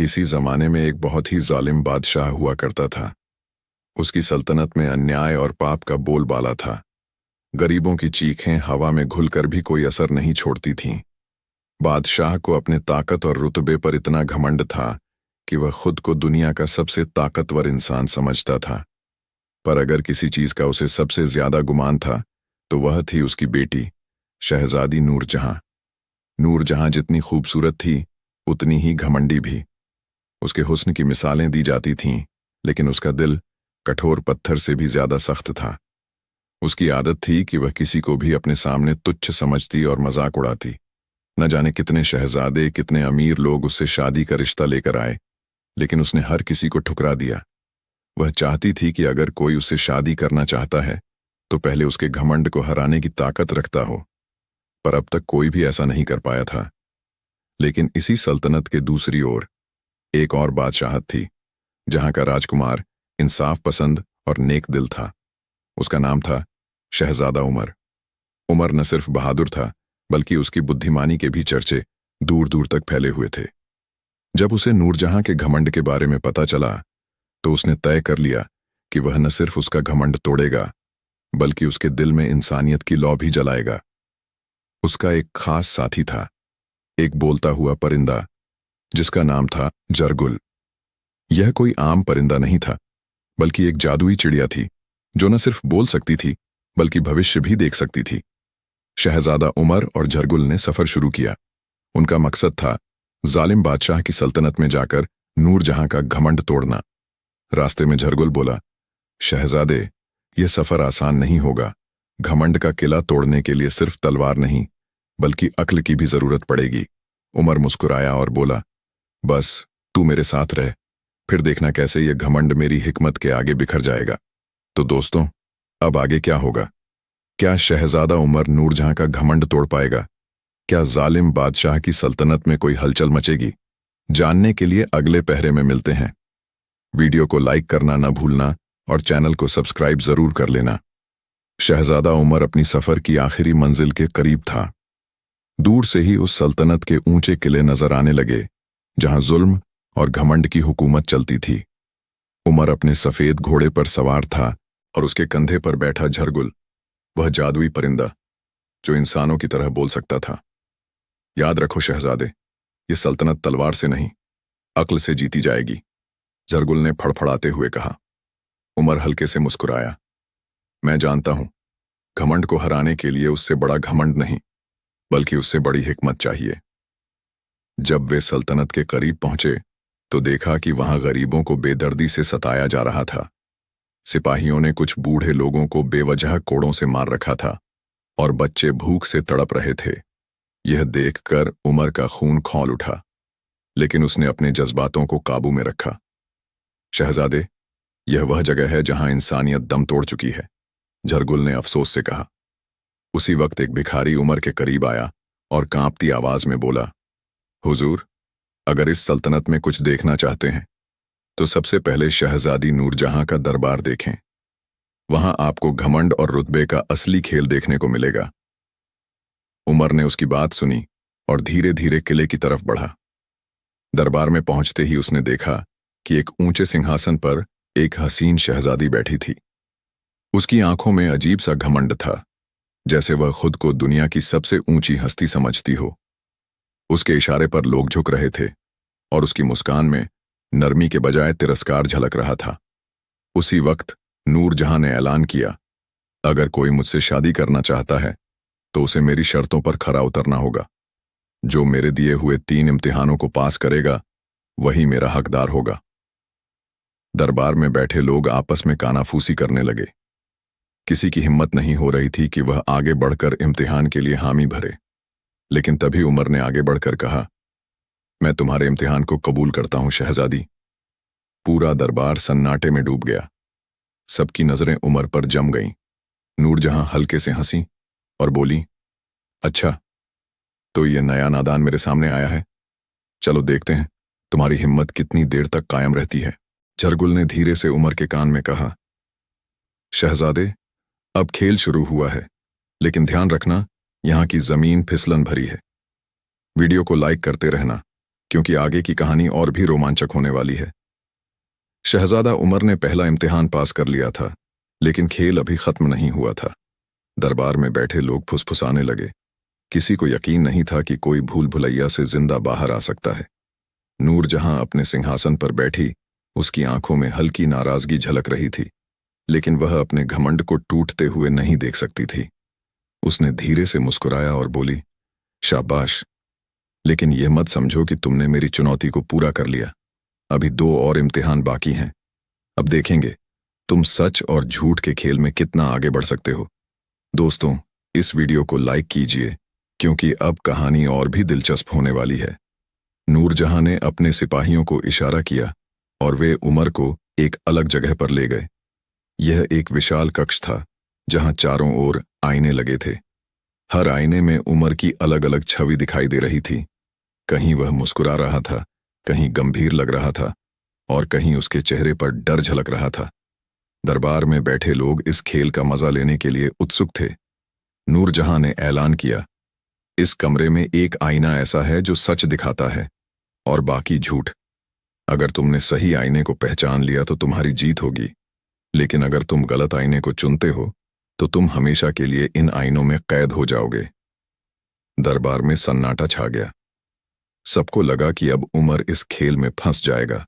किसी जमाने में एक बहुत ही जालिम बादशाह हुआ करता था। उसकी सल्तनत में अन्याय और पाप का बोलबाला था। गरीबों की चीखें हवा में घुलकर भी कोई असर नहीं छोड़ती थीं। बादशाह को अपने ताकत और रुतबे पर इतना घमंड था कि वह खुद को दुनिया का सबसे ताकतवर इंसान समझता था। पर अगर किसी चीज का उसे सबसे ज्यादा गुमान था तो वह थी उसकी बेटी शहजादी नूरजहां। नूरजहां जितनी खूबसूरत थी उतनी ही घमंडी भी। उसके हुस्न की मिसालें दी जाती थीं, लेकिन उसका दिल कठोर पत्थर से भी ज्यादा सख्त था। उसकी आदत थी कि वह किसी को भी अपने सामने तुच्छ समझती और मजाक उड़ाती। न जाने कितने शहजादे, कितने अमीर लोग उससे शादी का रिश्ता लेकर आए, लेकिन उसने हर किसी को ठुकरा दिया। वह चाहती थी कि अगर कोई उससे शादी करना चाहता है तो पहले उसके घमंड को हराने की ताकत रखता हो, पर अब तक कोई भी ऐसा नहीं कर पाया था। लेकिन इसी सल्तनत के दूसरी ओर एक और बादशाहत थी, जहां का राजकुमार इंसाफ पसंद और नेक दिल था। उसका नाम था शहजादा उमर। उमर न सिर्फ बहादुर था, बल्कि उसकी बुद्धिमानी के भी चर्चे दूर दूर तक फैले हुए थे। जब उसे नूरजहां के घमंड के बारे में पता चला तो उसने तय कर लिया कि वह न सिर्फ उसका घमंड तोड़ेगा, बल्कि उसके दिल में इंसानियत की लौ भी जलाएगा। उसका एक खास साथी था, एक बोलता हुआ परिंदा जिसका नाम था जरगुल। यह कोई आम परिंदा नहीं था, बल्कि एक जादुई चिड़िया थी जो न सिर्फ बोल सकती थी बल्कि भविष्य भी देख सकती थी। शहजादा उमर और जरगुल ने सफर शुरू किया। उनका मकसद था जालिम बादशाह की सल्तनत में जाकर नूरजहां का घमंड तोड़ना। रास्ते में जरगुल बोला, शहजादे, यह सफर आसान नहीं होगा। घमंड का किला तोड़ने के लिए सिर्फ तलवार नहीं, बल्कि अक्ल की भी जरूरत पड़ेगी। उमर मुस्कुराया और बोला, बस तू मेरे साथ रह, फिर देखना कैसे यह घमंड मेरी हिकमत के आगे बिखर जाएगा। तो दोस्तों, अब आगे क्या होगा? क्या शहजादा उमर नूरजहां का घमंड तोड़ पाएगा? क्या जालिम बादशाह की सल्तनत में कोई हलचल मचेगी? जानने के लिए अगले पहरे में मिलते हैं। वीडियो को लाइक करना न भूलना और चैनल को सब्सक्राइब जरूर कर लेना। शहजादा उमर अपनी सफर की आखिरी मंजिल के करीब था। दूर से ही उस सल्तनत के ऊंचे किले नजर आने लगे जहां जुल्म और घमंड की हुकूमत चलती थी। उमर अपने सफेद घोड़े पर सवार था और उसके कंधे पर बैठा झरगुल, वह जादुई परिंदा जो इंसानों की तरह बोल सकता था। याद रखो शहजादे, ये सल्तनत तलवार से नहीं, अक्ल से जीती जाएगी, झरगुल ने फड़फड़ाते हुए कहा। उमर हल्के से मुस्कुराया, मैं जानता हूं, घमंड को हराने के लिए उससे बड़ा घमंड नहीं, बल्कि उससे बड़ी हिकमत चाहिए। जब वे सल्तनत के करीब पहुंचे तो देखा कि वहां गरीबों को बेदर्दी से सताया जा रहा था। सिपाहियों ने कुछ बूढ़े लोगों को बेवजह कोड़ों से मार रखा था और बच्चे भूख से तड़प रहे थे। यह देखकर उमर का खून खौल उठा, लेकिन उसने अपने जज्बातों को काबू में रखा। शहजादे, यह वह जगह है जहां इंसानियत दम तोड़ चुकी है, झरगुल ने अफसोस से कहा। उसी वक्त एक भिखारी उमर के करीब आया और कांपती आवाज में बोला, हुजूर, अगर इस सल्तनत में कुछ देखना चाहते हैं तो सबसे पहले शहजादी नूरजहां का दरबार देखें। वहां आपको घमंड और रुतबे का असली खेल देखने को मिलेगा। उमर ने उसकी बात सुनी और धीरे धीरे किले की तरफ बढ़ा। दरबार में पहुंचते ही उसने देखा कि एक ऊंचे सिंहासन पर एक हसीन शहजादी बैठी थी। उसकी आंखों में अजीब सा घमंड था, जैसे वह खुद को दुनिया की सबसे ऊंची हस्ती समझती हो। उसके इशारे पर लोग झुक रहे थे और उसकी मुस्कान में नरमी के बजाय तिरस्कार झलक रहा था। उसी वक्त नूरजहां ने ऐलान किया, अगर कोई मुझसे शादी करना चाहता है तो उसे मेरी शर्तों पर खरा उतरना होगा। जो मेरे दिए हुए 3 इम्तिहानों को पास करेगा वही मेरा हकदार होगा। दरबार में बैठे लोग आपस में कानाफूसी करने लगे। किसी की हिम्मत नहीं हो रही थी कि वह आगे बढ़कर इम्तिहान के लिए हामी भरे। लेकिन तभी उमर ने आगे बढ़कर कहा, मैं तुम्हारे इम्तिहान को कबूल करता हूं शहजादी। पूरा दरबार सन्नाटे में डूब गया। सबकी नजरें उमर पर जम गईं। नूरजहां हल्के से हंसी और बोली, अच्छा, तो ये नया नादान मेरे सामने आया है। चलो देखते हैं तुम्हारी हिम्मत कितनी देर तक कायम रहती है। झरगुल ने धीरे से उमर के कान में कहा, शहजादे, अब खेल शुरू हुआ है, लेकिन ध्यान रखना, यहाँ की जमीन फिसलन भरी है। वीडियो को लाइक करते रहना, क्योंकि आगे की कहानी और भी रोमांचक होने वाली है। शहजादा उमर ने पहला इम्तिहान पास कर लिया था, लेकिन खेल अभी खत्म नहीं हुआ था। दरबार में बैठे लोग फुसफुसाने लगे। किसी को यकीन नहीं था कि कोई भूल भुलैया से जिंदा बाहर आ सकता है। नूरजहां अपने सिंहासन पर बैठी, उसकी आंखों में हल्की नाराजगी झलक रही थी, लेकिन वह अपने घमंड को टूटते हुए नहीं देख सकती थी। उसने धीरे से मुस्कुराया और बोली, शाबाश, लेकिन यह मत समझो कि तुमने मेरी चुनौती को पूरा कर लिया। अभी 2 और इम्तिहान बाकी हैं। अब देखेंगे तुम सच और झूठ के खेल में कितना आगे बढ़ सकते हो। दोस्तों, इस वीडियो को लाइक कीजिए, क्योंकि अब कहानी और भी दिलचस्प होने वाली है। नूरजहां ने अपने सिपाहियों को इशारा किया और वे उमर को एक अलग जगह पर ले गए। यह एक विशाल कक्ष था, जहां चारों ओर आईने लगे थे। हर आईने में उमर की अलग अलग छवि दिखाई दे रही थी। कहीं वह मुस्कुरा रहा था, कहीं गंभीर लग रहा था, और कहीं उसके चेहरे पर डर झलक रहा था। दरबार में बैठे लोग इस खेल का मजा लेने के लिए उत्सुक थे। नूरजहां ने ऐलान किया, इस कमरे में एक आईना ऐसा है जो सच दिखाता है और बाकी झूठ। अगर तुमने सही आईने को पहचान लिया तो तुम्हारी जीत होगी, लेकिन अगर तुम गलत आईने को चुनते हो तो तुम हमेशा के लिए इन आईनों में कैद हो जाओगे। दरबार में सन्नाटा छा गया। सबको लगा कि अब उमर इस खेल में फंस जाएगा।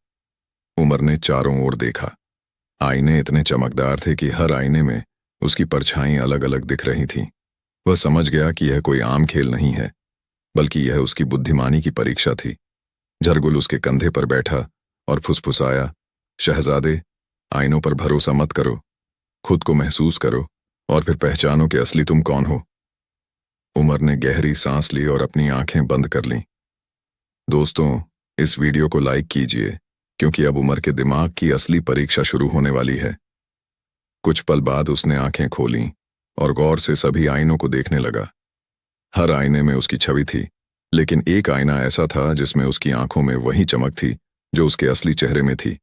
उमर ने चारों ओर देखा। आईने इतने चमकदार थे कि हर आईने में उसकी परछाई अलग अलग दिख रही थीं। वह समझ गया कि यह कोई आम खेल नहीं है, बल्कि यह उसकी बुद्धिमानी की परीक्षा थी। झरगुल उसके कंधे पर बैठा और फुसफुसाया, शहजादे, आईनों पर भरोसा मत करो, खुद को महसूस करो और फिर पहचानो कि असली तुम कौन हो। उमर ने गहरी सांस ली और अपनी आंखें बंद कर लीं। दोस्तों, इस वीडियो को लाइक कीजिए, क्योंकि अब उमर के दिमाग की असली परीक्षा शुरू होने वाली है। कुछ पल बाद उसने आंखें खोलीं और गौर से सभी आईनों को देखने लगा। हर आईने में उसकी छवि थी, लेकिन एक आईना ऐसा था जिसमें उसकी आंखों में वही चमक थी जो उसके असली चेहरे में थी।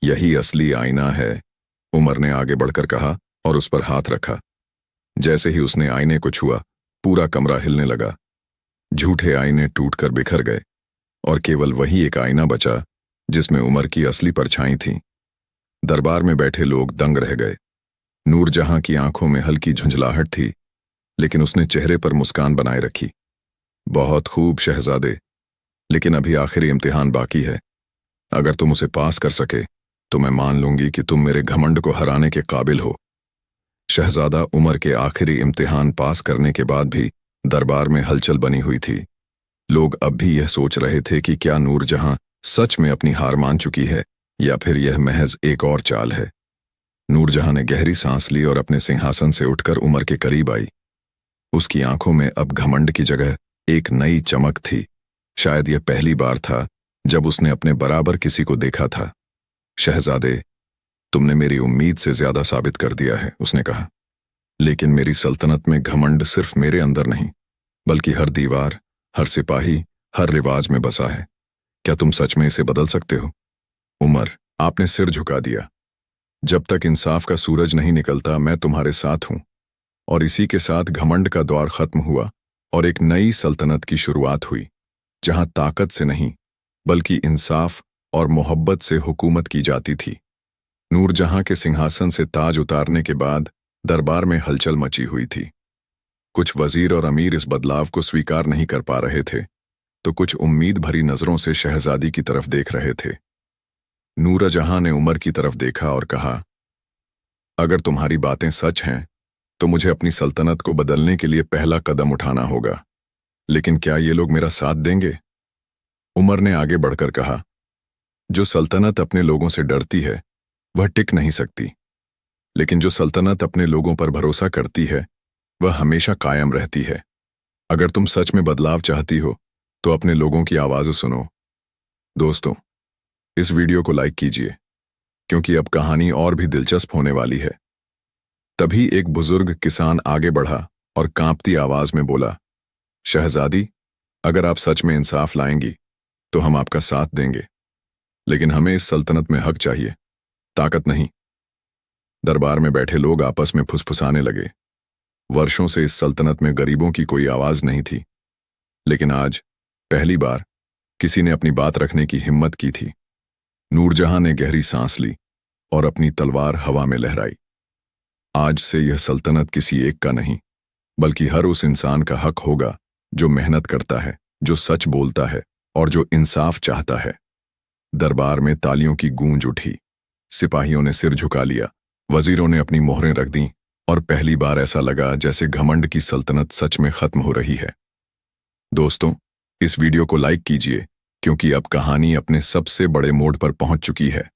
यही असली आईना है, उमर ने आगे बढ़कर कहा और उस पर हाथ रखा। जैसे ही उसने आईने को छुआ, पूरा कमरा हिलने लगा। झूठे आईने टूटकर बिखर गए और केवल वही एक आईना बचा जिसमें उमर की असली परछाई थी। दरबार में बैठे लोग दंग रह गए। नूरजहां की आंखों में हल्की झुंझलाहट थी, लेकिन उसने चेहरे पर मुस्कान बनाए रखी। बहुत खूब शहजादे, लेकिन अभी आखिरी इम्तिहान बाकी है। अगर तुम उसे पास कर सके तो मैं मान लूंगी कि तुम मेरे घमंड को हराने के काबिल हो। शहजादा उमर के आखिरी इम्तिहान पास करने के बाद भी दरबार में हलचल बनी हुई थी। लोग अब भी यह सोच रहे थे कि क्या नूरजहां सच में अपनी हार मान चुकी है या फिर यह महज एक और चाल है। नूरजहां ने गहरी सांस ली और अपने सिंहासन से उठकर उमर के करीब आई। उसकी आंखों में अब घमंड की जगह एक नई चमक थी। शायद यह पहली बार था जब उसने अपने बराबर किसी को देखा था। शहजादे, तुमने मेरी उम्मीद से ज्यादा साबित कर दिया है, उसने कहा। लेकिन मेरी सल्तनत में घमंड सिर्फ मेरे अंदर नहीं, बल्कि हर दीवार, हर सिपाही, हर रिवाज में बसा है। क्या तुम सच में इसे बदल सकते हो? उमर, आपने सिर झुका दिया। जब तक इंसाफ का सूरज नहीं निकलता, मैं तुम्हारे साथ हूं। और इसी के साथ घमंड का दौर खत्म हुआ और एक नई सल्तनत की शुरुआत हुई, जहां ताकत से नहीं बल्कि इंसाफ और मोहब्बत से हुकूमत की जाती थी। नूरजहां के सिंहासन से ताज उतारने के बाद दरबार में हलचल मची हुई थी। कुछ वजीर और अमीर इस बदलाव को स्वीकार नहीं कर पा रहे थे, तो कुछ उम्मीद भरी नजरों से शहजादी की तरफ देख रहे थे। नूरजहां ने उमर की तरफ देखा और कहा, अगर तुम्हारी बातें सच हैं तो मुझे अपनी सल्तनत को बदलने के लिए पहला कदम उठाना होगा। लेकिन क्या ये लोग मेरा साथ देंगे? उमर ने आगे बढ़कर कहा, जो सल्तनत अपने लोगों से डरती है वह टिक नहीं सकती, लेकिन जो सल्तनत अपने लोगों पर भरोसा करती है वह हमेशा कायम रहती है। अगर तुम सच में बदलाव चाहती हो तो अपने लोगों की आवाज़ सुनो। दोस्तों, इस वीडियो को लाइक कीजिए, क्योंकि अब कहानी और भी दिलचस्प होने वाली है। तभी एक बुजुर्ग किसान आगे बढ़ा और कांपती आवाज में बोला, शहजादी, अगर आप सच में इंसाफ लाएंगी तो हम आपका साथ देंगे, लेकिन हमें इस सल्तनत में हक चाहिए, ताकत नहीं। दरबार में बैठे लोग आपस में फुसफुसाने लगे। वर्षों से इस सल्तनत में गरीबों की कोई आवाज नहीं थी, लेकिन आज पहली बार किसी ने अपनी बात रखने की हिम्मत की थी। नूरजहां ने गहरी सांस ली और अपनी तलवार हवा में लहराई। आज से यह सल्तनत किसी एक का नहीं, बल्कि हर उस इंसान का हक होगा जो मेहनत करता है, जो सच बोलता है और जो इंसाफ चाहता है। दरबार में तालियों की गूंज उठी। सिपाहियों ने सिर झुका लिया, वजीरों ने अपनी मोहरें रख दीं और पहली बार ऐसा लगा जैसे घमंड की सल्तनत सच में खत्म हो रही है। दोस्तों, इस वीडियो को लाइक कीजिए क्योंकि अब कहानी अपने सबसे बड़े मोड़ पर पहुंच चुकी है।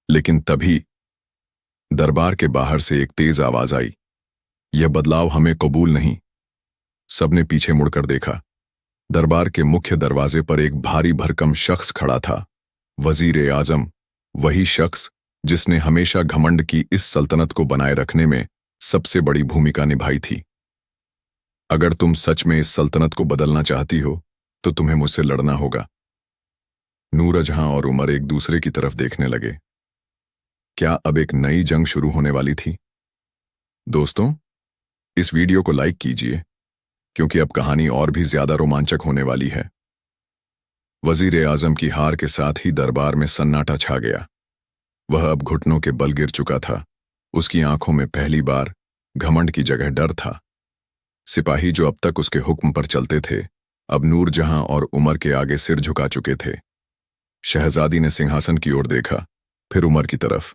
लेकिन तभी दरबार के बाहर से एक तेज आवाज आई, यह बदलाव हमें कबूल नहीं। सबने पीछे मुड़कर देखा। दरबार के मुख्य दरवाजे पर एक भारी भरकम शख्स खड़ा था, वजीर आजम, वही शख्स जिसने हमेशा घमंड की इस सल्तनत को बनाए रखने में सबसे बड़ी भूमिका निभाई थी। अगर तुम सच में इस सल्तनत को बदलना चाहती हो तो तुम्हें मुझसे लड़ना होगा। नूरजहां और उमर एक दूसरे की तरफ देखने लगे। क्या अब एक नई जंग शुरू होने वाली थी? दोस्तों, इस वीडियो को लाइक कीजिए क्योंकि अब कहानी और भी ज्यादा रोमांचक होने वाली है। वजीर आजम की हार के साथ ही दरबार में सन्नाटा छा गया। वह अब घुटनों के बल गिर चुका था। उसकी आंखों में पहली बार घमंड की जगह डर था। सिपाही जो अब तक उसके हुक्म पर चलते थे, अब नूरजहां और उमर के आगे सिर झुका चुके थे। शहजादी ने सिंहासन की ओर देखा, फिर उमर की तरफ।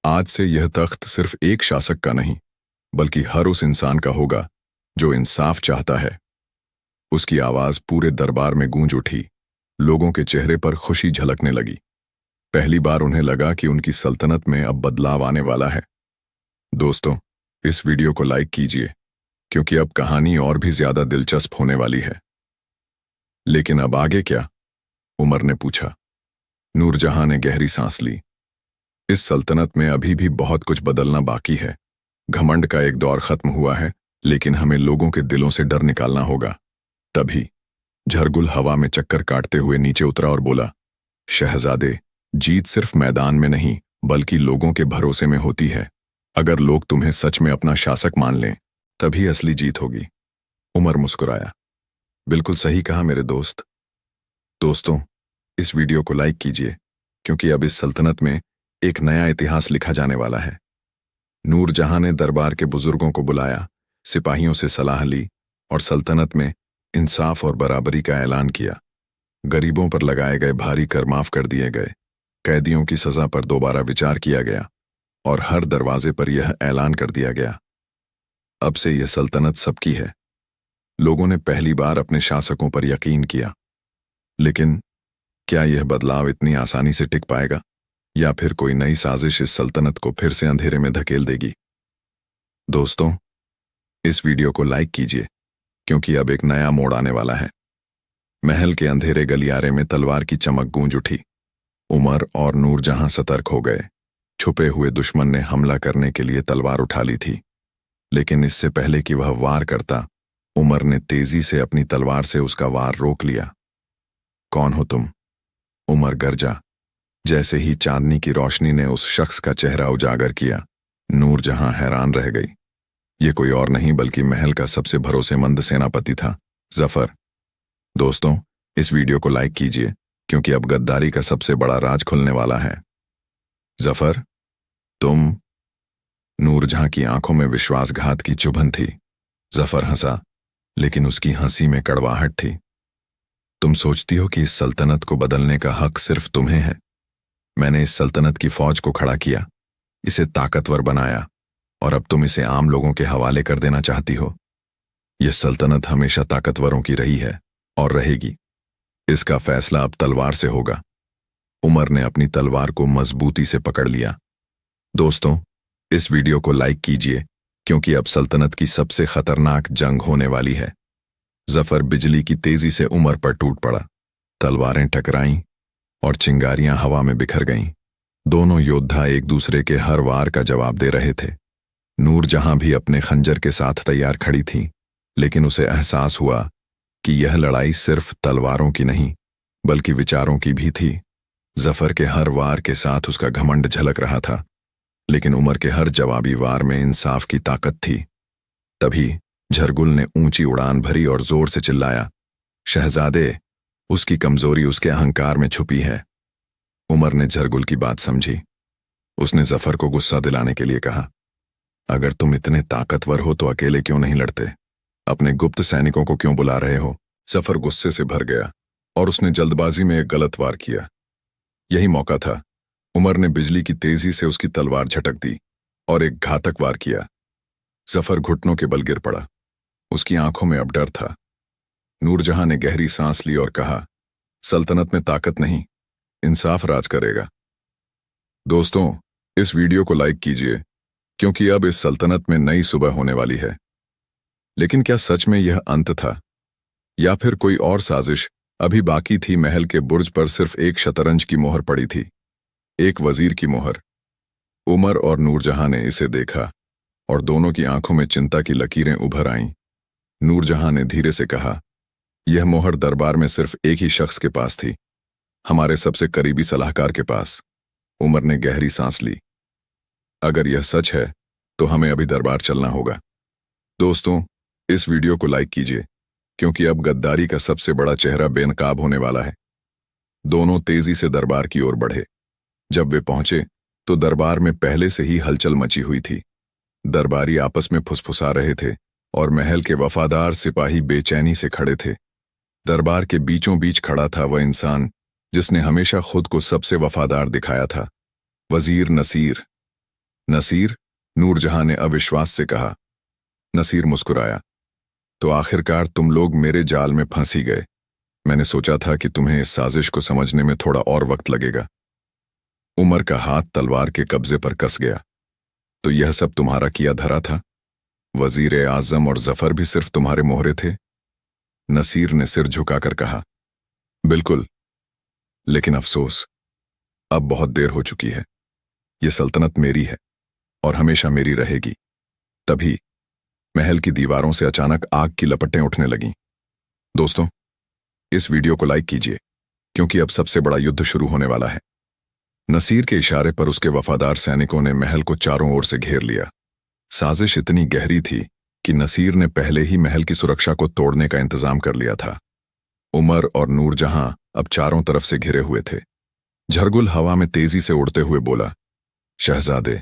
आज से यह तख्त सिर्फ एक शासक का नहीं, बल्कि हर उस इंसान का होगा जो इंसाफ चाहता है। उसकी आवाज पूरे दरबार में गूंज उठी। लोगों के चेहरे पर खुशी झलकने लगी। पहली बार उन्हें लगा कि उनकी सल्तनत में अब बदलाव आने वाला है। दोस्तों, इस वीडियो को लाइक कीजिए क्योंकि अब कहानी और भी ज्यादा दिलचस्प होने वाली है। लेकिन अब आगे क्या? उमर ने पूछा। नूरजहां ने गहरी सांस ली। इस सल्तनत में अभी भी बहुत कुछ बदलना बाकी है। घमंड का एक दौर खत्म हुआ है, लेकिन हमें लोगों के दिलों से डर निकालना होगा। तभी झरगुल हवा में चक्कर काटते हुए नीचे उतरा और बोला, शहजादे, जीत सिर्फ मैदान में नहीं बल्कि लोगों के भरोसे में होती है। अगर लोग तुम्हें सच में अपना शासक मान लें, तभी असली जीत होगी। उमर मुस्कुराया। बिल्कुल सही कहा मेरे दोस्त। दोस्तों, इस वीडियो को लाइक कीजिए क्योंकि अब इस सल्तनत में एक नया इतिहास लिखा जाने वाला है। नूरजहां ने दरबार के बुजुर्गों को बुलाया, सिपाहियों से सलाह ली और सल्तनत में इंसाफ और बराबरी का ऐलान किया। गरीबों पर लगाए गए भारी कर माफ कर दिए गए, कैदियों की सजा पर दोबारा विचार किया गया और हर दरवाजे पर यह ऐलान कर दिया गया, अब से यह सल्तनत सबकी है। लोगों ने पहली बार अपने शासकों पर यकीन किया। लेकिन क्या यह बदलाव इतनी आसानी से टिक पाएगा या फिर कोई नई साजिश इस सल्तनत को फिर से अंधेरे में धकेल देगी? दोस्तों, इस वीडियो को लाइक कीजिए क्योंकि अब एक नया मोड़ आने वाला है। महल के अंधेरे गलियारे में तलवार की चमक गूंज उठी। उमर और नूरजहां सतर्क हो गए। छुपे हुए दुश्मन ने हमला करने के लिए तलवार उठा ली थी, लेकिन इससे पहले कि वह वार करता, उमर ने तेजी से अपनी तलवार से उसका वार रोक लिया। कौन हो तुम? उमर गरजा। जैसे ही चांदनी की रोशनी ने उस शख्स का चेहरा उजागर किया, नूरजहां हैरान रह गई। ये कोई और नहीं बल्कि महल का सबसे भरोसेमंद सेनापति था, जफर। दोस्तों, इस वीडियो को लाइक कीजिए क्योंकि अब गद्दारी का सबसे बड़ा राज खुलने वाला है। जफर, तुम? नूरजहां की आंखों में विश्वासघात की चुभन थी। जफर हंसा, लेकिन उसकी हंसी में कड़वाहट थी। तुम सोचती हो कि इस सल्तनत को बदलने का हक सिर्फ तुम्हें है। मैंने इस सल्तनत की फौज को खड़ा किया, इसे ताकतवर बनाया और अब तुम इसे आम लोगों के हवाले कर देना चाहती हो। यह सल्तनत हमेशा ताकतवरों की रही है और रहेगी। इसका फैसला अब तलवार से होगा। उमर ने अपनी तलवार को मजबूती से पकड़ लिया। दोस्तों, इस वीडियो को लाइक कीजिए क्योंकि अब सल्तनत की सबसे खतरनाक जंग होने वाली है। जफर बिजली की तेजी से उमर पर टूट पड़ा। तलवारें टकराईं और चिंगारियां हवा में बिखर गईं। दोनों योद्धा एक दूसरे के हर वार का जवाब दे रहे थे। नूरजहां भी अपने खंजर के साथ तैयार खड़ी थी, लेकिन उसे एहसास हुआ कि यह लड़ाई सिर्फ तलवारों की नहीं बल्कि विचारों की भी थी। जफर के हर वार के साथ उसका घमंड झलक रहा था, लेकिन उमर के हर जवाबी वार में इंसाफ की ताकत थी। तभी झरगुल ने ऊंची उड़ान भरी और जोर से चिल्लाया, शहजादे, उसकी कमजोरी उसके अहंकार में छुपी है। उमर ने झरगुल की बात समझी। उसने जफर को गुस्सा दिलाने के लिए कहा, अगर तुम इतने ताकतवर हो तो अकेले क्यों नहीं लड़ते? अपने गुप्त सैनिकों को क्यों बुला रहे हो? जफर गुस्से से भर गया और उसने जल्दबाजी में एक गलत वार किया। यही मौका था। उमर ने बिजली की तेजी से उसकी तलवार झटक दी और एक घातक वार किया। जफर घुटनों के बल गिर पड़ा। उसकी आंखों में अब डर था। नूरजहां ने गहरी सांस ली और कहा, सल्तनत में ताकत नहीं, इंसाफ राज करेगा। दोस्तों, इस वीडियो को लाइक कीजिए क्योंकि अब इस सल्तनत में नई सुबह होने वाली है। लेकिन क्या सच में यह अंत था या फिर कोई और साजिश अभी बाकी थी? महल के बुर्ज पर सिर्फ एक शतरंज की मोहर पड़ी थी, एक वजीर की मोहर। उमर और नूरजहां ने इसे देखा और दोनों की आंखों में चिंता की लकीरें उभर आईं। नूरजहां ने धीरे से कहा, यह मोहर दरबार में सिर्फ एक ही शख्स के पास थी, हमारे सबसे करीबी सलाहकार के पास। उमर ने गहरी सांस ली। अगर यह सच है तो हमें अभी दरबार चलना होगा। दोस्तों, इस वीडियो को लाइक कीजिए क्योंकि अब गद्दारी का सबसे बड़ा चेहरा बेनकाब होने वाला है। दोनों तेजी से दरबार की ओर बढ़े। जब वे पहुंचे तो दरबार में पहले से ही हलचल मची हुई थी। दरबारी आपस में फुसफुसा रहे थे और महल के वफादार सिपाही बेचैनी से खड़े थे। दरबार के बीचों बीच खड़ा था वह इंसान जिसने हमेशा खुद को सबसे वफादार दिखाया था, वजीर नसीर। नसीर? नूरजहां ने अविश्वास से कहा। नसीर मुस्कुराया, तो आखिरकार तुम लोग मेरे जाल में फंस ही गए। मैंने सोचा था कि तुम्हें इस साजिश को समझने में थोड़ा और वक्त लगेगा। उमर का हाथ तलवार के कब्जे पर कस गया। तो यह सब तुम्हारा किया धरा था? वजीर आजम और जफर भी सिर्फ तुम्हारे मोहरे थे? नसीर ने सिर झुकाकर कहा, बिल्कुल, लेकिन अफसोस, अब बहुत देर हो चुकी है। यह सल्तनत मेरी है और हमेशा मेरी रहेगी। तभी महल की दीवारों से अचानक आग की लपटें उठने लगीं। दोस्तों, इस वीडियो को लाइक कीजिए क्योंकि अब सबसे बड़ा युद्ध शुरू होने वाला है। नसीर के इशारे पर उसके वफादार सैनिकों ने महल को चारों ओर से घेर लिया। साजिश इतनी गहरी थी कि नसीर ने पहले ही महल की सुरक्षा को तोड़ने का इंतजाम कर लिया था। उमर और नूरजहां अब चारों तरफ से घिरे हुए थे। झरगुल हवा में तेजी से उड़ते हुए बोला, शहजादे,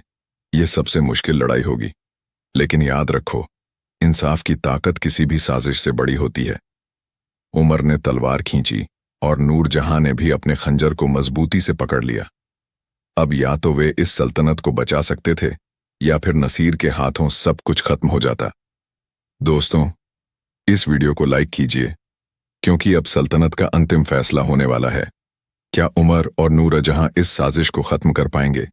यह सबसे मुश्किल लड़ाई होगी, लेकिन याद रखो, इंसाफ की ताकत किसी भी साजिश से बड़ी होती है। उमर ने तलवार खींची और नूरजहां ने भी अपने खंजर को मजबूती से पकड़ लिया। अब या तो वे इस सल्तनत को बचा सकते थे या फिर नसीर के हाथों सब कुछ खत्म हो जाता। दोस्तों, इस वीडियो को लाइक कीजिए क्योंकि अब सल्तनत का अंतिम फैसला होने वाला है। क्या उमर और नूरजहां इस साजिश को खत्म कर पाएंगे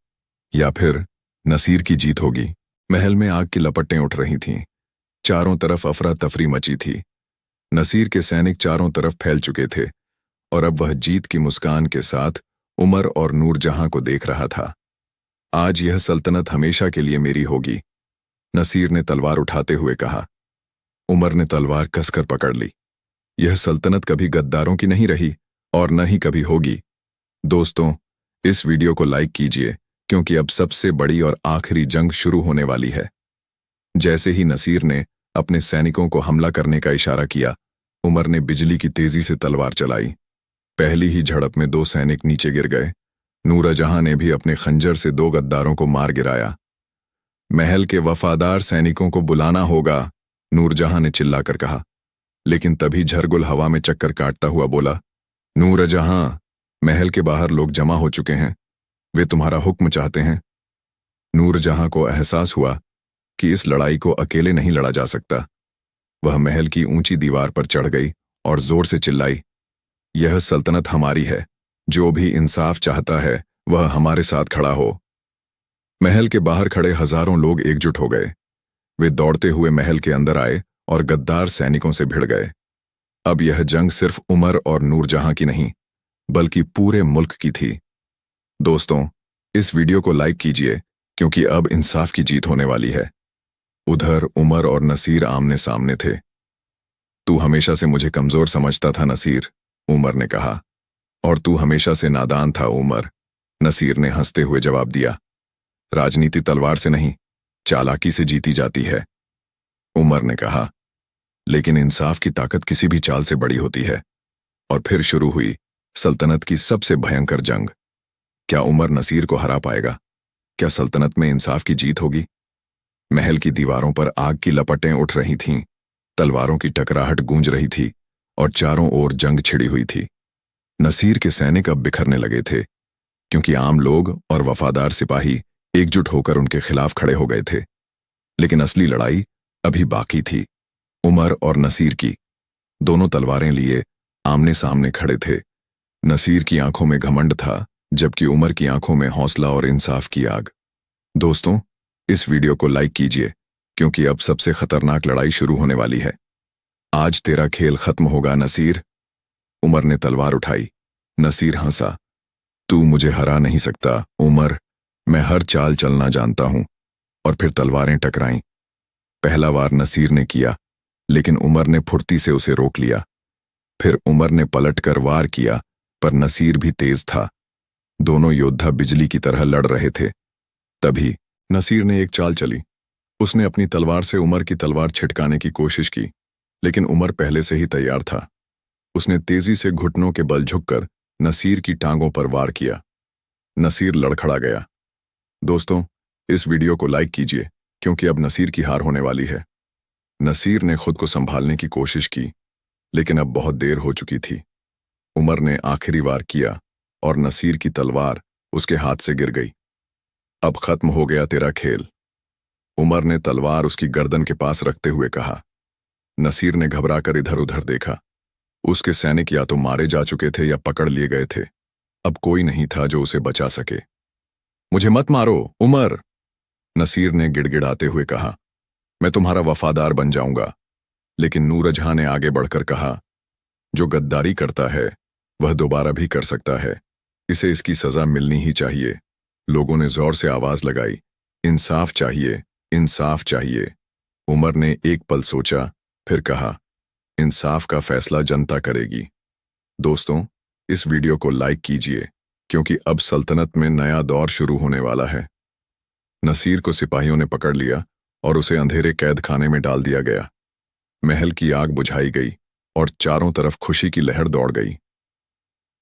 या फिर नसीर की जीत होगी? महल में आग की लपटें उठ रही थीं। चारों तरफ अफरा तफरी मची थी। नसीर के सैनिक चारों तरफ फैल चुके थे और अब वह जीत की मुस्कान के साथ उमर और नूरजहां को देख रहा था। आज यह सल्तनत हमेशा के लिए मेरी होगी, नसीर ने तलवार उठाते हुए कहा। उमर ने तलवार कसकर पकड़ ली। यह सल्तनत कभी गद्दारों की नहीं रही और न ही कभी होगी। दोस्तों, इस वीडियो को लाइक कीजिए क्योंकि अब सबसे बड़ी और आखिरी जंग शुरू होने वाली है। जैसे ही नसीर ने अपने सैनिकों को हमला करने का इशारा किया, उमर ने बिजली की तेजी से तलवार चलाई। पहली ही झड़प में 2 सैनिक नीचे गिर गए। नूरजहां ने भी अपने खंजर से 2 गद्दारों को मार गिराया। महल के वफादार सैनिकों को बुलाना होगा, नूरजहां ने चिल्लाकर कहा। लेकिन तभी झरगुल हवा में चक्कर काटता हुआ बोला, नूरजहां, महल के बाहर लोग जमा हो चुके हैं, वे तुम्हारा हुक्म चाहते हैं। नूरजहां को एहसास हुआ कि इस लड़ाई को अकेले नहीं लड़ा जा सकता। वह महल की ऊंची दीवार पर चढ़ गई और जोर से चिल्लाई, यह सल्तनत हमारी है, जो भी इंसाफ चाहता है वह हमारे साथ खड़ा हो। महल के बाहर खड़े हजारों लोग एकजुट हो गए। वे दौड़ते हुए महल के अंदर आए और गद्दार सैनिकों से भिड़ गए। अब यह जंग सिर्फ उमर और नूरजहां की नहीं, बल्कि पूरे मुल्क की थी। दोस्तों, इस वीडियो को लाइक कीजिए क्योंकि अब इंसाफ की जीत होने वाली है। उधर उमर और नसीर आमने सामने थे। तू हमेशा से मुझे कमजोर समझता था नसीर, उमर ने कहा। और तू हमेशा से नादान था उमर, नसीर ने हंसते हुए जवाब दिया। राजनीति तलवार से नहीं, चालाकी से जीती जाती है, उमर ने कहा। लेकिन इंसाफ की ताकत किसी भी चाल से बड़ी होती है। और फिर शुरू हुई सल्तनत की सबसे भयंकर जंग। क्या उमर नसीर को हरा पाएगा? क्या सल्तनत में इंसाफ की जीत होगी? महल की दीवारों पर आग की लपटें उठ रही थीं, तलवारों की टकराहट गूंज रही थी और चारों ओर जंग छिड़ी हुई थी। नसीर के सैनिक अब बिखरने लगे थे, क्योंकि आम लोग और वफादार सिपाही एकजुट होकर उनके खिलाफ खड़े हो गए थे। लेकिन असली लड़ाई अभी बाकी थी। उमर और नसीर की दोनों तलवारें लिए आमने सामने खड़े थे। नसीर की आंखों में घमंड था, जबकि उमर की आंखों में हौसला और इंसाफ की आग। दोस्तों, इस वीडियो को लाइक कीजिए, क्योंकि अब सबसे खतरनाक लड़ाई शुरू होने वाली है। आज तेरा खेल खत्म होगा नसीर। उमर ने तलवार उठाई। नसीर हंसा। तू मुझे हरा नहीं सकता उमर, मैं हर चाल चलना जानता हूं। और फिर तलवारें टकराईं। पहला वार नसीर ने किया, लेकिन उमर ने फुर्ती से उसे रोक लिया। फिर उमर ने पलटकर वार किया, पर नसीर भी तेज था। दोनों योद्धा बिजली की तरह लड़ रहे थे। तभी नसीर ने एक चाल चली। उसने अपनी तलवार से उमर की तलवार छिटकाने की कोशिश की, लेकिन उमर पहले से ही तैयार था। उसने तेजी से घुटनों के बल झुककर नसीर की टांगों पर वार किया। नसीर लड़खड़ा गया। दोस्तों, इस वीडियो को लाइक कीजिए, क्योंकि अब नसीर की हार होने वाली है। नसीर ने खुद को संभालने की कोशिश की, लेकिन अब बहुत देर हो चुकी थी। उमर ने आखिरी वार किया और नसीर की तलवार उसके हाथ से गिर गई। अब खत्म हो गया तेरा खेल, उमर ने तलवार उसकी गर्दन के पास रखते हुए कहा। नसीर ने घबराकर इधर उधर देखा। उसके सैनिक या तो मारे जा चुके थे या पकड़ लिए गए थे। अब कोई नहीं था जो उसे बचा सके। मुझे मत मारो उमर, नसीर ने गिड़गिड़ाते हुए कहा। मैं तुम्हारा वफादार बन जाऊंगा। लेकिन नूरजहां ने आगे बढ़कर कहा, जो गद्दारी करता है वह दोबारा भी कर सकता है। इसे इसकी सजा मिलनी ही चाहिए। लोगों ने जोर से आवाज लगाई, इंसाफ चाहिए, इंसाफ चाहिए। उमर ने एक पल सोचा, फिर कहा, इंसाफ का फैसला जनता करेगी। दोस्तों, इस वीडियो को लाइक कीजिए, क्योंकि अब सल्तनत में नया दौर शुरू होने वाला है। नसीर को सिपाहियों ने पकड़ लिया और उसे अंधेरे कैद खाने में डाल दिया गया। महल की आग बुझाई गई और चारों तरफ खुशी की लहर दौड़ गई।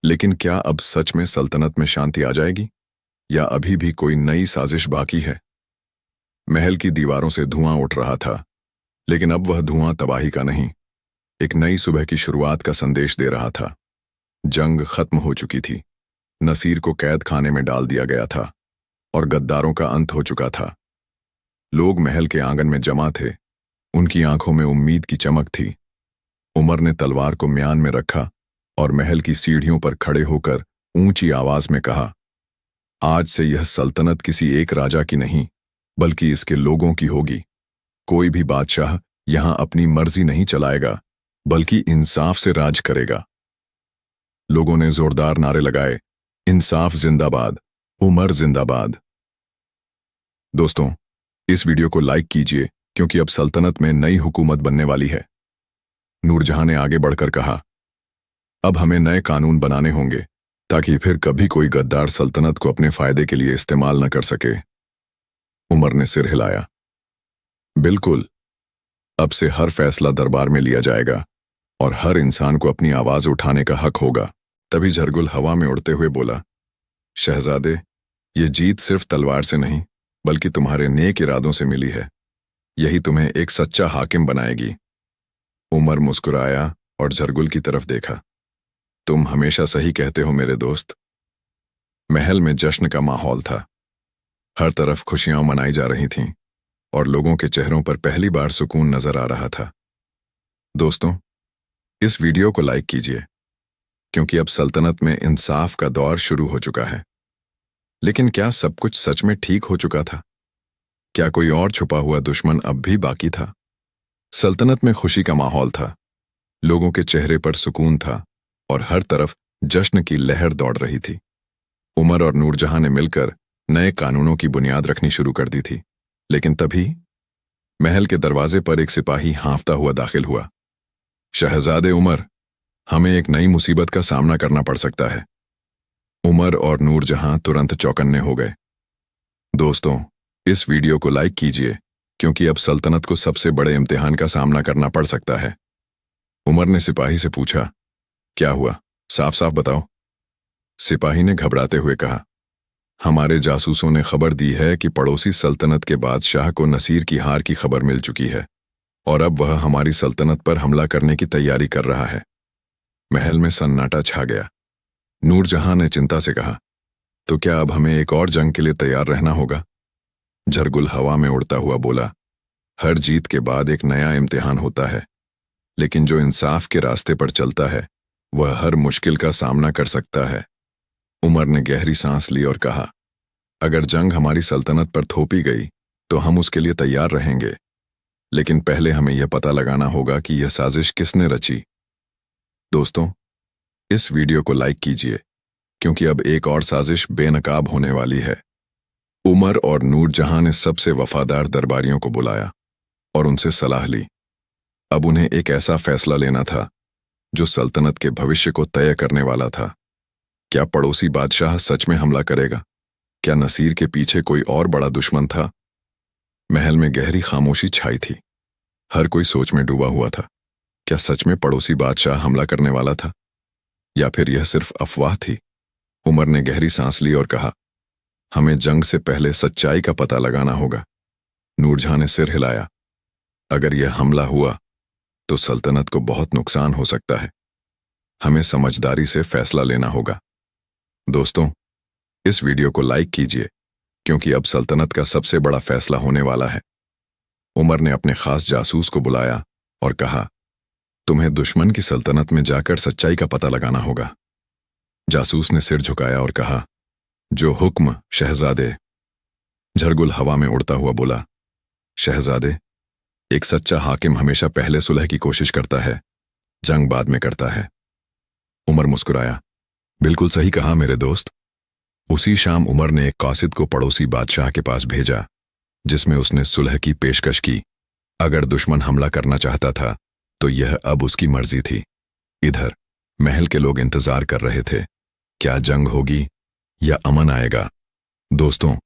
लेकिन क्या अब सच में सल्तनत में शांति आ जाएगी, या अभी भी कोई नई साजिश बाकी है? महल की दीवारों से धुआं उठ रहा था, लेकिन अब वह धुआं तबाही का नहीं, एक नई सुबह की शुरुआत का संदेश दे रहा था। जंग खत्म हो चुकी थी। नसीर को कैद खाने में डाल दिया गया था और गद्दारों का अंत हो चुका था। लोग महल के आंगन में जमा थे। उनकी आंखों में उम्मीद की चमक थी। उमर ने तलवार को म्यान में रखा और महल की सीढ़ियों पर खड़े होकर ऊंची आवाज में कहा, आज से यह सल्तनत किसी एक राजा की नहीं, बल्कि इसके लोगों की होगी। कोई भी बादशाह यहां अपनी मर्जी नहीं चलाएगा, बल्कि इंसाफ से राज करेगा। लोगों ने जोरदार नारे लगाए, इंसाफ जिंदाबाद, उमर जिंदाबाद। दोस्तों, इस वीडियो को लाइक कीजिए, क्योंकि अब सल्तनत में नई हुकूमत बनने वाली है। नूरजहां ने आगे बढ़कर कहा, अब हमें नए कानून बनाने होंगे, ताकि फिर कभी कोई गद्दार सल्तनत को अपने फायदे के लिए इस्तेमाल न कर सके। उमर ने सिर हिलाया। बिल्कुल, अब से हर फैसला दरबार में लिया जाएगा और हर इंसान को अपनी आवाज उठाने का हक होगा। तभी झरगुल हवा में उड़ते हुए बोला, शहजादे, ये जीत सिर्फ तलवार से नहीं, बल्कि तुम्हारे नेक इरादों से मिली है। यही तुम्हें एक सच्चा हाकिम बनाएगी। उमर मुस्कुराया और झरगुल की तरफ देखा। तुम हमेशा सही कहते हो मेरे दोस्त। महल में जश्न का माहौल था। हर तरफ खुशियां मनाई जा रही थीं और लोगों के चेहरों पर पहली बार सुकून नजर आ रहा था। दोस्तों, इस वीडियो को लाइक कीजिए, क्योंकि अब सल्तनत में इंसाफ का दौर शुरू हो चुका है। लेकिन क्या सब कुछ सच में ठीक हो चुका था? क्या कोई और छुपा हुआ दुश्मन अब भी बाकी था? सल्तनत में खुशी का माहौल था। लोगों के चेहरे पर सुकून था और हर तरफ जश्न की लहर दौड़ रही थी। उमर और नूरजहां ने मिलकर नए कानूनों की बुनियाद रखनी शुरू कर दी थी। लेकिन तभी महल के दरवाजे पर एक सिपाही हाँफता हुआ दाखिल हुआ। शहजादे उमर, हमें एक नई मुसीबत का सामना करना पड़ सकता है। उमर और नूरजहां तुरंत चौकन्ने हो गए। दोस्तों, इस वीडियो को लाइक कीजिए, क्योंकि अब सल्तनत को सबसे बड़े इम्तिहान का सामना करना पड़ सकता है। उमर ने सिपाही से पूछा, क्या हुआ, साफ साफ बताओ। सिपाही ने घबराते हुए कहा, हमारे जासूसों ने खबर दी है कि पड़ोसी सल्तनत के बादशाह को नसीर की हार की खबर मिल चुकी है और अब वह हमारी सल्तनत पर हमला करने की तैयारी कर रहा है। महल में सन्नाटा छा गया। नूरजहां ने चिंता से कहा, तो क्या अब हमें एक और जंग के लिए तैयार रहना होगा? झरगुल हवा में उड़ता हुआ बोला, हर जीत के बाद एक नया इम्तिहान होता है, लेकिन जो इंसाफ के रास्ते पर चलता है वह हर मुश्किल का सामना कर सकता है। उमर ने गहरी सांस ली और कहा, अगर जंग हमारी सल्तनत पर थोपी गई तो हम उसके लिए तैयार रहेंगे, लेकिन पहले हमें यह पता लगाना होगा कि यह साजिश किसने रची। दोस्तों, इस वीडियो को लाइक कीजिए क्योंकि अब एक और साजिश बेनकाब होने वाली है। उमर और नूरजहां ने सबसे वफादार दरबारियों को बुलाया और उनसे सलाह ली। अब उन्हें एक ऐसा फैसला लेना था जो सल्तनत के भविष्य को तय करने वाला था। क्या पड़ोसी बादशाह सच में हमला करेगा? क्या नसीर के पीछे कोई और बड़ा दुश्मन था? महल में गहरी खामोशी छाई थी। हर कोई सोच में डूबा हुआ था। क्या सच में पड़ोसी बादशाह हमला करने वाला था या फिर यह सिर्फ अफवाह थी? उमर ने गहरी सांस ली और कहा, हमें जंग से पहले सच्चाई का पता लगाना होगा। नूरजहां ने सिर हिलाया, अगर यह हमला हुआ तो सल्तनत को बहुत नुकसान हो सकता है। हमें समझदारी से फैसला लेना होगा। दोस्तों, इस वीडियो को लाइक कीजिए क्योंकि अब सल्तनत का सबसे बड़ा फैसला होने वाला है। उमर ने अपने खास जासूस को बुलाया और कहा, तुम्हें दुश्मन की सल्तनत में जाकर सच्चाई का पता लगाना होगा। जासूस ने सिर झुकाया और कहा, जो हुक्म शहजादे। झरगुल हवा में उड़ता हुआ बोला, शहजादे, एक सच्चा हाकिम हमेशा पहले सुलह की कोशिश करता है, जंग बाद में करता है। उमर मुस्कुराया, बिल्कुल सही कहा मेरे दोस्त। उसी शाम उमर ने एक कासिद को पड़ोसी बादशाह के पास भेजा जिसमें उसने सुलह की पेशकश की। अगर दुश्मन हमला करना चाहता था तो यह अब उसकी मर्जी थी। इधर महल के लोग इंतजार कर रहे थे, क्या जंग होगी या अमन आएगा। दोस्तों,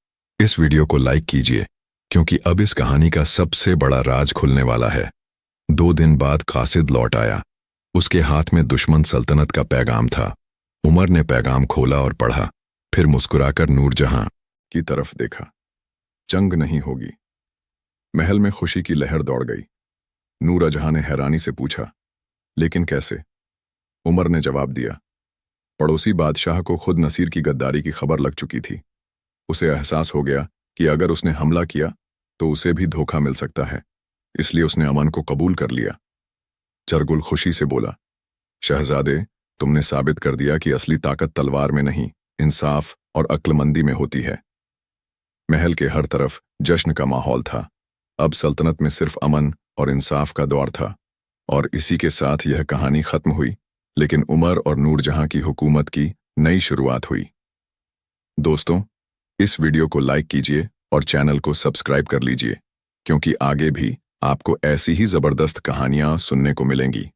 इस वीडियो को लाइक कीजिए क्योंकि अब इस कहानी का सबसे बड़ा राज खुलने वाला है। 2 दिन बाद कासिद लौट आया। उसके हाथ में दुश्मन सल्तनत का पैगाम था। उमर ने पैगाम खोला और पढ़ा, फिर मुस्कुराकर नूरजहां की तरफ देखा। जंग नहीं होगी। महल में खुशी की लहर दौड़ गई। नूरजहां ने हैरानी से पूछा, लेकिन कैसे? उमर ने जवाब दिया, पड़ोसी बादशाह को खुद नसीर की गद्दारी की खबर लग चुकी थी। उसे एहसास हो गया कि अगर उसने हमला किया तो उसे भी धोखा मिल सकता है, इसलिए उसने अमन को कबूल कर लिया। झरगुल खुशी से बोला, शहजादे, तुमने साबित कर दिया कि असली ताकत तलवार में नहीं, इंसाफ और अक्लमंदी में होती है। महल के हर तरफ जश्न का माहौल था। अब सल्तनत में सिर्फ अमन और इंसाफ का दौर था और इसी के साथ यह कहानी खत्म हुई, लेकिन उमर और नूरजहां की हुकूमत की नई शुरुआत हुई। दोस्तों, इस वीडियो को लाइक कीजिए और चैनल को सब्सक्राइब कर लीजिए क्योंकि आगे भी आपको ऐसी ही जबरदस्त कहानियां सुनने को मिलेंगी।